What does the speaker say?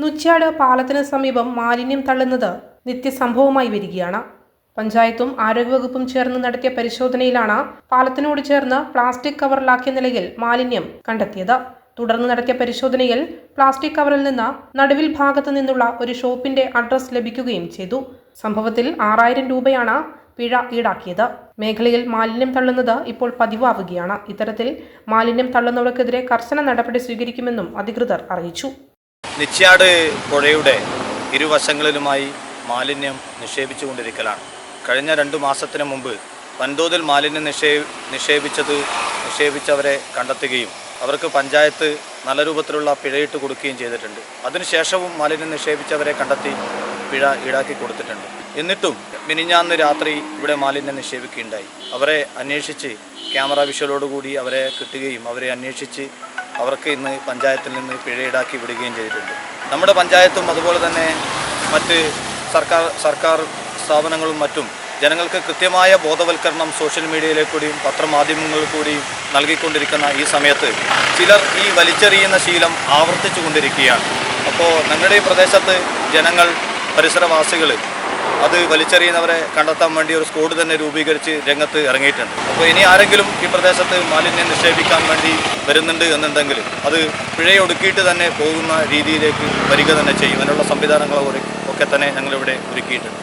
നുച്ച്യാട് പാലത്തിന് സമീപം മാലിന്യം തള്ളുന്നത് നിത്യസംഭവമായി വരികയാണ്. പഞ്ചായത്തും ആരോഗ്യവകുപ്പും ചേർന്ന് നടത്തിയ പരിശോധനയിലാണ് പാലത്തിനോട് ചേർന്ന് പ്ലാസ്റ്റിക് കവറിലാക്കിയ നിലയിൽ മാലിന്യം കണ്ടെത്തിയത്. തുടർന്ന് നടത്തിയ പരിശോധനയിൽ പ്ലാസ്റ്റിക് കവറിൽ നിന്ന് നടുവിൽ ഭാഗത്തു നിന്നുള്ള ഒരു ഷോപ്പിന്റെ അഡ്രസ് ലഭിക്കുകയും ചെയ്തു. സംഭവത്തിൽ 6000 രൂപയാണ് പിഴ ഈടാക്കിയത്. മേഖലയിൽ മാലിന്യം തള്ളുന്നത് ഇപ്പോൾ പതിവാവുകയാണ്. ഇത്തരത്തിൽ മാലിന്യം തള്ളുന്നവർക്കെതിരെ കർശന നടപടി സ്വീകരിക്കുമെന്നും അധികൃതർ അറിയിച്ചു. നുച്ച്യാട് പുഴയുടെ ഇരുവശങ്ങളിലുമായി മാലിന്യം നിക്ഷേപിച്ചുകൊണ്ടിരിക്കലാണ്. കഴിഞ്ഞ 2 മാസത്തിന് മുമ്പ് വൻതോതിൽ മാലിന്യം നിക്ഷേപിച്ചവരെ കണ്ടെത്തുകയും അവർക്ക് പഞ്ചായത്ത് നല്ല രൂപത്തിലുള്ള പിഴയിട്ട് കൊടുക്കുകയും ചെയ്തിട്ടുണ്ട്. അതിനുശേഷവും മാലിന്യം നിക്ഷേപിച്ചവരെ കണ്ടെത്തി പിഴ ഈടാക്കി കൊടുത്തിട്ടുണ്ട്. എന്നിട്ടും മിനിഞ്ഞാന്ന് രാത്രി ഇവിടെ മാലിന്യം നിക്ഷേപിക്കുകയുണ്ടായി. അവരെ അന്വേഷിച്ച് ക്യാമറ വിഷ്വലോടുകൂടി അവരെ കിട്ടുകയും അവരെ അന്വേഷിച്ച് അവർക്ക് ഇന്ന് പഞ്ചായത്തിൽ നിന്ന് പിഴ ഈടാക്കി വിടുകയും ചെയ്തിട്ടുണ്ട്. നമ്മുടെ പഞ്ചായത്തും അതുപോലെ തന്നെ മറ്റ് സർക്കാർ സ്ഥാപനങ്ങളും മറ്റും ജനങ്ങൾക്ക് കൃത്യമായ ബോധവൽക്കരണം സോഷ്യൽ മീഡിയയിലെ കൂടിയും പത്രമാധ്യമങ്ങളിൽ കൂടിയും നൽകിക്കൊണ്ടിരിക്കുന്ന ഈ സമയത്ത് ചിലർ ഈ വലിച്ചെറിയുന്ന ശീലം ആവർത്തിച്ചു കൊണ്ടിരിക്കുകയാണ്. അപ്പോൾ ഞങ്ങളുടെ ഈ പ്രദേശത്ത് ജനങ്ങൾ, പരിസരവാസികൾ അത് വലിച്ചെറിയുന്നവരെ കണ്ടെത്താൻ വേണ്ടി ഒരു സ്ക്വാഡ് തന്നെ രൂപീകരിച്ച് രംഗത്ത് ഇറങ്ങിയിട്ടുണ്ട്. അപ്പോൾ ഇനി ആരെങ്കിലും ഈ പ്രദേശത്ത് മാലിന്യം നിക്ഷേപിക്കാൻ വേണ്ടി വരുന്നുണ്ട് എന്നുണ്ടെങ്കിൽ അത് പിഴയൊടുക്കിയിട്ട് തന്നെ പോകുന്ന രീതിയിലേക്ക് വരിക തന്നെ ചെയ്യും. അതിനുള്ള സംവിധാനങ്ങളൊക്കെ തന്നെ ഞങ്ങളിവിടെ ഒരുക്കിയിട്ടുണ്ട്.